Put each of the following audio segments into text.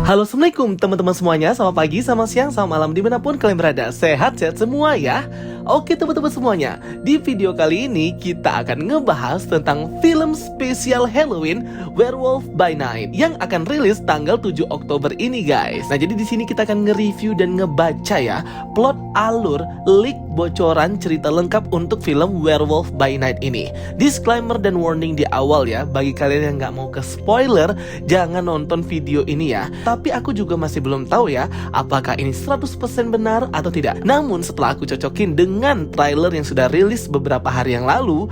Halo, assalamualaikum teman-teman semuanya. Selamat pagi, selamat siang, selamat malam dimanapun kalian berada. Sehat-sehat semua ya. Oke teman-teman semuanya, di video kali ini kita akan ngebahas tentang film spesial Halloween Werewolf by Night yang akan rilis tanggal 7 Oktober ini guys. Nah jadi di sini kita akan nge-review dan ngebaca ya plot, alur, leak, bocoran, cerita lengkap untuk film Werewolf by Night ini. Disclaimer dan warning di awal ya, bagi kalian yang nggak mau ke spoiler, jangan nonton video ini ya. Tapi aku juga masih belum tahu ya, apakah ini 100% benar atau tidak. Namun setelah aku cocokin dengan trailer yang sudah rilis beberapa hari yang lalu,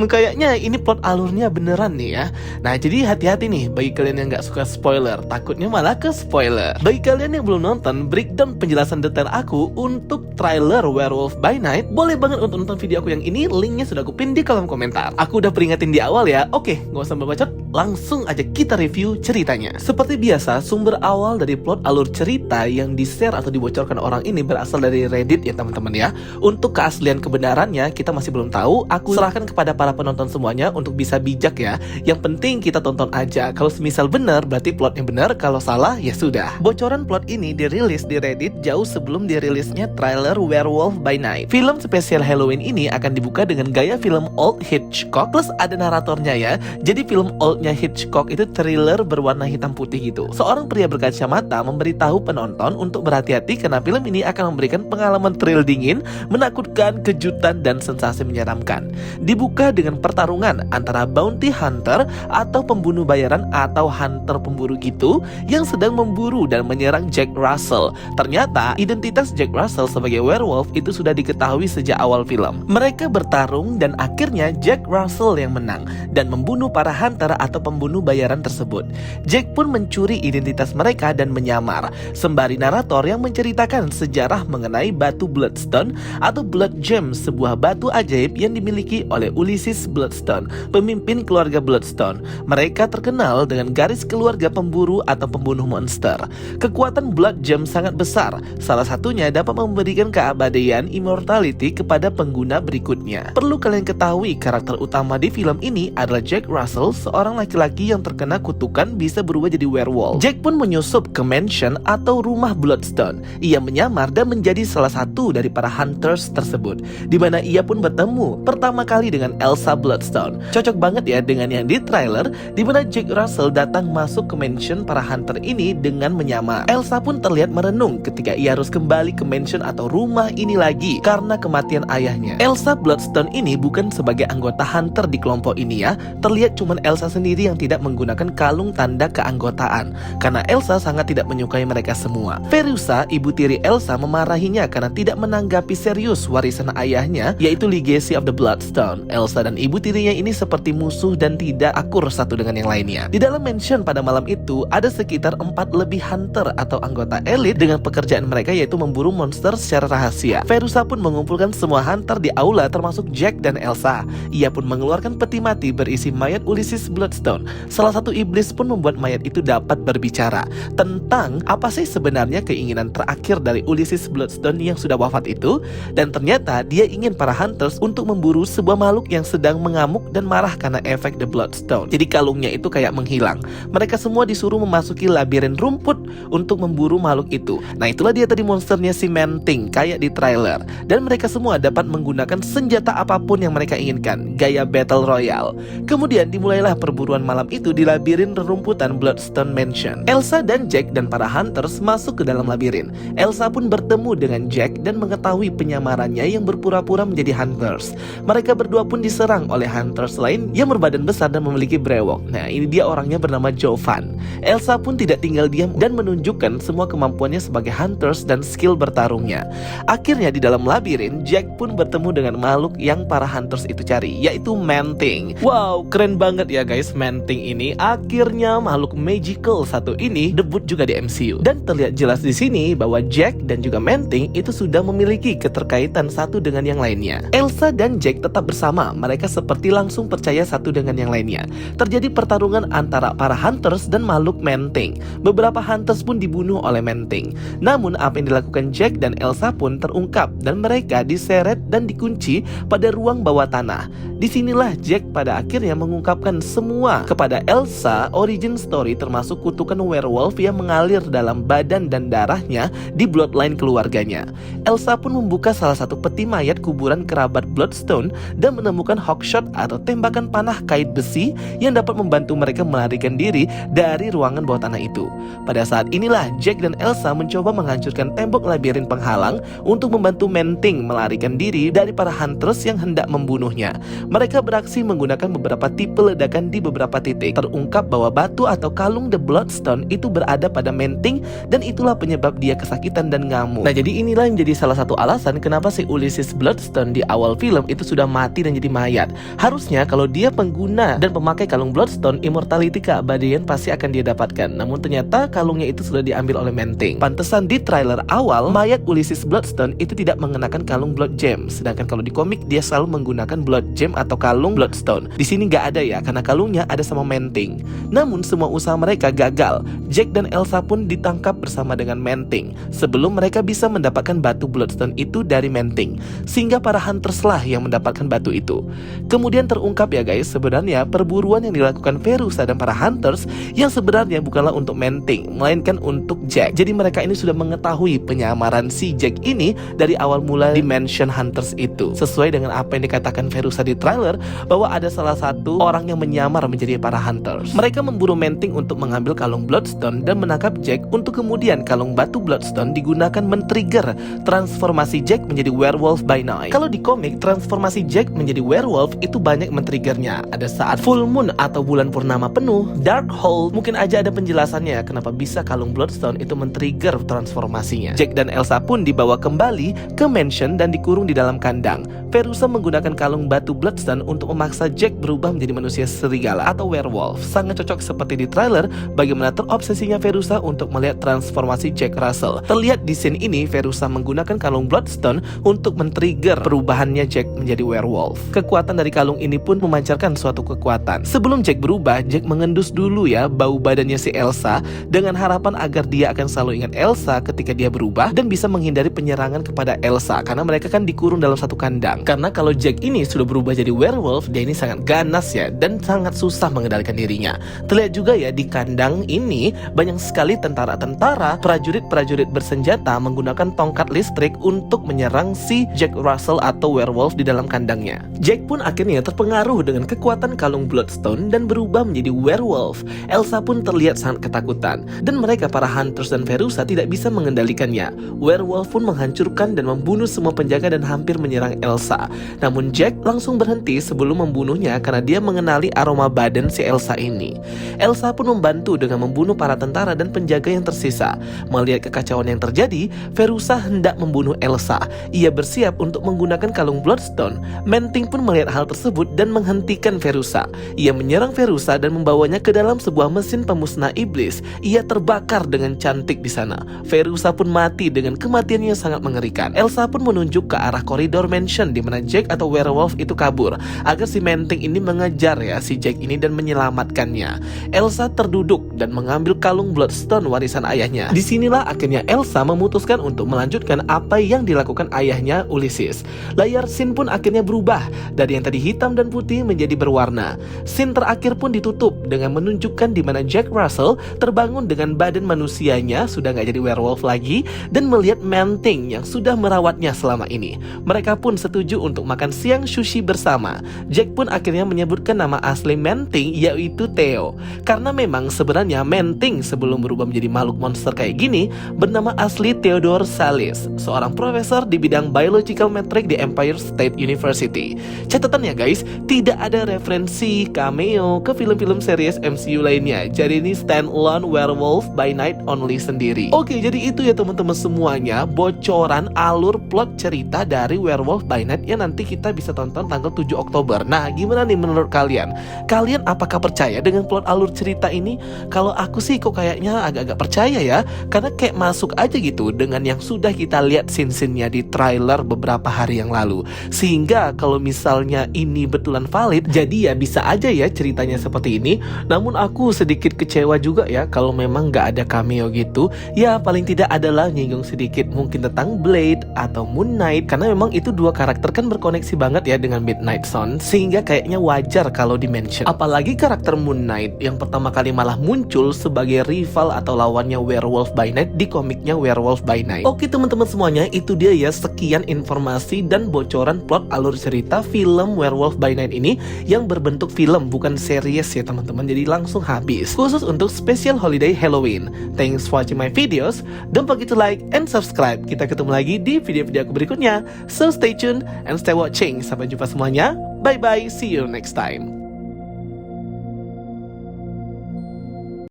kayaknya ini plot alurnya beneran nih ya. Nah jadi hati-hati nih bagi kalian yang nggak suka spoiler, takutnya malah ke spoiler. Bagi kalian yang belum nonton breakdown penjelasan detail aku untuk trailer Werewolf by Night, boleh banget untuk nonton video aku yang ini, linknya sudah aku pin di kolom komentar. Aku udah peringatin di awal ya. Oke, nggak usah berbacot, langsung aja kita review ceritanya. Seperti biasa, sumber awal dari plot alur cerita yang di-share atau dibocorkan orang ini berasal dari Reddit ya teman-teman ya. Untuk keaslian kebenarannya kita masih belum tahu. Aku serahkan kepada para penonton semuanya untuk bisa bijak ya. Yang penting kita tonton aja. Kalau semisal benar berarti plotnya benar, kalau salah ya sudah. Bocoran plot ini dirilis di Reddit jauh sebelum dirilisnya trailer Werewolf by Night. Film spesial Halloween ini akan dibuka dengan gaya film old Hitchcock plus ada naratornya ya. Jadi film oldnya Hitchcock itu thriller berwarna hitam putih gitu. Seorang pria berkacamata memberitahu penonton untuk berhati-hati karena film ini akan memberikan pengalaman thrill dingin, menakutkan, kejutan, dan sensasi menyeramkan. Dibuka dengan pertarungan antara bounty hunter atau pembunuh bayaran atau hunter pemburu gitu yang sedang memburu dan menyerang Jack Russell. Ternyata identitas Jack Russell sebagai werewolf itu sudah diketahui sejak awal film. Mereka bertarung dan akhirnya Jack Russell yang menang dan membunuh para hunter atau pembunuh bayaran tersebut. Jack pun mencuri identitas mereka dan menyamar, sembari narator yang menceritakan sejarah mengenai batu Bloodstone atau Blood Gem, sebuah batu ajaib yang dimiliki oleh Ulysses Bloodstone, pemimpin keluarga Bloodstone. Mereka terkenal dengan garis keluarga pemburu atau pembunuh monster. Kekuatan Blood Gem sangat besar, salah satunya dapat memberikan keabadian immortality kepada pengguna berikutnya. Perlu kalian ketahui, karakter utama di film ini adalah Jack Russell, seorang laki-laki yang terkena kutukan bisa berubah jadi werewolf. Jack pun menyusup ke mansion atau rumah Bloodstone. Ia menyamar dan menjadi salah satu dari para hunters tersebut, di mana ia pun bertemu pertama kali dengan Elsa Bloodstone. Cocok banget ya dengan yang di trailer, di mana Jack Russell datang masuk ke mansion para hunter ini dengan menyamar. Elsa pun terlihat merenung ketika ia harus kembali ke mansion atau rumah ini lagi karena kematian ayahnya. Elsa Bloodstone ini bukan sebagai anggota hunter di kelompok ini ya. Terlihat cuman Elsa sendiri yang tidak menggunakan kalung tanda keanggotaan karena Elsa sangat tidak menyukai mereka semua. Verussa, ibu tiri Elsa, memarahinya karena tidak menanggapi serius warisan ayahnya, yaitu Legacy of the Bloodstone. Elsa dan ibu tirinya ini seperti musuh dan tidak akur satu dengan yang lainnya. Di dalam mansion pada malam itu ada sekitar 4 lebih hunter atau anggota elit dengan pekerjaan mereka yaitu memburu monster secara rahasia. Verussa pun mengumpulkan semua hunter di aula termasuk Jack dan Elsa. Ia pun mengeluarkan peti mati berisi mayat Ulysses Bloodstone. Salah satu iblis pun membuat mayat itu dapat berbicara tentang apa sih sebenarnya keinginan terakhir dari Ulysses Bloodstone yang sudah wafat itu, dan ternyata dia ingin para hunters untuk memburu sebuah makhluk yang sedang mengamuk dan marah karena efek The Bloodstone. Jadi kalungnya itu kayak menghilang. Mereka semua disuruh memasuki labirin rumput untuk memburu makhluk itu. Nah itulah dia tadi monsternya si Manting kayak di trailer, dan mereka semua dapat menggunakan senjata apapun yang mereka inginkan, gaya Battle Royale. Kemudian dimulailah perburuan malam itu di labirin rerumputan Bloodstone Mansion. Elsa dan Jack dan para hunters masuk ke dalam labirin. Elsa pun bertemu dengan Jack dan mengetahui penyamarannya yang berpura-pura menjadi hunters. Mereka berdua pun diserang oleh hunters lain yang berbadan besar dan memiliki brewok. Nah ini dia orangnya bernama Jovan. Elsa pun tidak tinggal diam dan menunjukkan semua kemampuannya sebagai hunters dan skill bertarungnya. Akhirnya di dalam labirin, Jack pun bertemu dengan makhluk yang para hunters itu cari, yaitu Manting. Wow, keren banget ya guys, Manting ini. Akhirnya makhluk magical satu ini debut juga di MCU. Dan terlihat jelas di sini bahwa Jack dan juga Manting itu sudah memiliki keterkaitan berkaitan satu dengan yang lainnya. Elsa dan Jack tetap bersama, mereka seperti langsung percaya satu dengan yang lainnya. Terjadi pertarungan antara para hunters dan makhluk Manting. Beberapa hunters pun dibunuh oleh Manting. Namun apa yang dilakukan Jack dan Elsa pun terungkap dan mereka diseret dan dikunci pada ruang bawah tanah. Disinilah Jack pada akhirnya mengungkapkan semua kepada Elsa origin story termasuk kutukan werewolf yang mengalir dalam badan dan darahnya di bloodline keluarganya. Elsa pun membuka salah satu peti mayat kuburan kerabat Bloodstone dan menemukan hookshot atau tembakan panah kait besi yang dapat membantu mereka melarikan diri dari ruangan bawah tanah itu. Pada saat inilah Jack dan Elsa mencoba menghancurkan tembok labirin penghalang untuk membantu Manting melarikan diri dari para hunters yang hendak membunuhnya. Mereka beraksi menggunakan beberapa tipe ledakan di beberapa titik. Terungkap bahwa batu atau kalung The Bloodstone itu berada pada Manting dan itulah penyebab dia kesakitan dan ngamuk. Nah, jadi inilah yang menjadi salah satu alasan kenapa si Ulysses Bloodstone di awal film itu sudah mati dan jadi mayat. Harusnya kalau dia pengguna dan pemakai kalung Bloodstone, immortality keabadian pasti akan dia dapatkan. Namun ternyata kalungnya itu sudah diambil oleh Manting. Pantesan di trailer awal mayat Ulysses Bloodstone itu tidak mengenakan kalung Blood Gem, sedangkan kalau di komik dia selalu menggunakan Blood Gem atau kalung Bloodstone. Di sini nggak ada ya, karena kalungnya ada sama Manting. Namun semua usaha mereka gagal. Jack dan Elsa pun ditangkap bersama dengan Manting sebelum mereka bisa mendapatkan batu Bloodstone itu dari Manting, sehingga para hunters lah yang mendapatkan batu itu. Kemudian terungkap ya guys, sebenarnya perburuan yang dilakukan Verussa dan para hunters yang sebenarnya bukanlah untuk Manting, melainkan untuk Jack. Jadi mereka ini sudah mengetahui penyamaran si Jack ini dari awal mula di Mansion Hunters itu. Sesuai dengan apa yang dikatakan Verussa di trailer, bahwa ada salah satu orang yang menyamar menjadi para hunters. Mereka memburu Manting untuk mengambil kalung Bloodstone dan menangkap Jack untuk kemudian kalung batu Bloodstone digunakan men-trigger transformasi Jack menjadi werewolf by night. Kalau di komik, transformasi Jack menjadi werewolf itu banyak men-triggernya. Ada saat full moon atau bulan purnama penuh, dark hole, mungkin aja ada penjelasannya kenapa bisa kalung Bloodstone itu men-trigger transformasinya. Jack dan Elsa pun dibawa kembali ke mansion dan dikurung di dalam kandang. Verussa menggunakan kalung batu Bloodstone untuk memaksa Jack berubah menjadi manusia serigala atau werewolf. Sangat cocok seperti di trailer bagaimana terobsesinya Verussa untuk melihat transformasi Jack Russell. Terlihat di scene ini Verussa menggunakan kalung Bloodstone untuk men-trigger perubahannya Jack menjadi werewolf. Kekuatan dari kalung ini pun memancarkan suatu kekuatan. Sebelum Jack berubah, Jack mengendus dulu ya bau badannya si Elsa dengan harapan agar dia akan selalu ingat Elsa ketika dia berubah dan bisa menghindari penyerangan kepada Elsa karena mereka kan dikurung dalam satu kandang. Karena kalau Jack ini sudah berubah jadi werewolf, dia ini sangat ganas ya dan sangat susah mengendalikan dirinya. Terlihat juga ya di kandang ini banyak sekali tentara-tentara, prajurit-prajurit bersenjata menggunakan tongkat listrik untuk menyerang si Jack Russell atau werewolf di dalam kandangnya. Jack pun akhirnya terpengaruh dengan kekuatan kalung Bloodstone dan berubah menjadi werewolf. Elsa pun terlihat sangat ketakutan dan mereka para hunters dan Verussa tidak bisa mengendalikannya. Werewolf pun menghancurkan dan membunuh semua penjaga dan hampir menyerang Elsa. Namun Jack langsung berhenti sebelum membunuhnya karena dia mengenali aroma badan si Elsa ini. Elsa pun membantu dengan membunuh para tentara dan penjaga yang tersisa. Melihat kekacauan yang terjadi, Verussa hendak membunuh Elsa. Ia bersiap untuk menggunakan kalung Bloodstone. Manting pun melihat hal tersebut dan menghentikan Verussa. Ia menyerang Verussa dan membawanya ke dalam sebuah mesin pemusnah iblis. Ia terbakar dengan cantik di sana. Verussa pun mati dengan kematian yang sangat mengerikan. Elsa pun menunjuk ke arah koridor mansion di mana Jack atau werewolf itu kabur agar si Manting ini mengejar ya si Jack ini dan menyelamatkannya. Elsa terduduk dan mengambil kalung Bloodstone warisan ayahnya. Disinilah akhirnya Elsa memutuskan untuk melanjutkan apa yang dilakukan ayahnya Ulysses. Layar scene pun akhirnya berubah dari yang tadi hitam dan putih menjadi berwarna. Scene terakhir pun ditutup dengan menunjukkan di mana Jack Russell terbangun dengan badan manusianya, sudah nggak jadi werewolf lagi, dan melihat Manting yang sudah merawatnya selama ini. Mereka pun setuju untuk makan siang sushi bersama. Jack pun akhirnya menyebutkan nama asli Manting yaitu Theo. Karena memang sebenarnya Manting sebelum berubah menjadi makhluk monster kayak gini bernama asli Theodore Salis, seorang profesor di bidang biological metric di Empire State University. Catatan ya guys, tidak ada referensi cameo ke film-film series MCU lainnya. Jadi ini stand-alone Werewolf by Night only sendiri. Oke, jadi itu ya teman-teman semuanya bocoran alur plot cerita dari Werewolf by Night yang nanti kita bisa tonton tanggal 7 Oktober. Nah, gimana nih menurut kalian? Kalian apakah percaya dengan plot alur cerita ini? Kalau aku sih kok kayaknya agak-agak percaya ya, karena kayak masuk aja gitu dengan yang sudah kita lihat scene-scene-nya di di trailer beberapa hari yang lalu. Sehingga kalau misalnya ini betulan valid, jadi ya bisa aja ya ceritanya seperti ini. Namun aku sedikit kecewa juga ya kalau memang nggak ada cameo gitu. Ya paling tidak adalah nyinggung sedikit mungkin tentang Blade atau Moon Knight, karena memang itu dua karakter kan berkoneksi banget ya dengan Midnight Sun, sehingga kayaknya wajar kalau di-mention. Apalagi karakter Moon Knight yang pertama kali malah muncul sebagai rival atau lawannya Werewolf by Night di komiknya Werewolf by Night. Oke teman-teman semuanya, itu dia ya sekian informasi dan bocoran plot alur cerita film Werewolf by Night ini yang berbentuk film bukan series ya teman-teman, jadi langsung habis khusus untuk special holiday Halloween. Thanks for watching my videos. Don't forget to like and subscribe. Kita ketemu lagi di video-video aku berikutnya. So stay tuned and stay watching. Sampai jumpa semuanya. Bye bye. See you next time.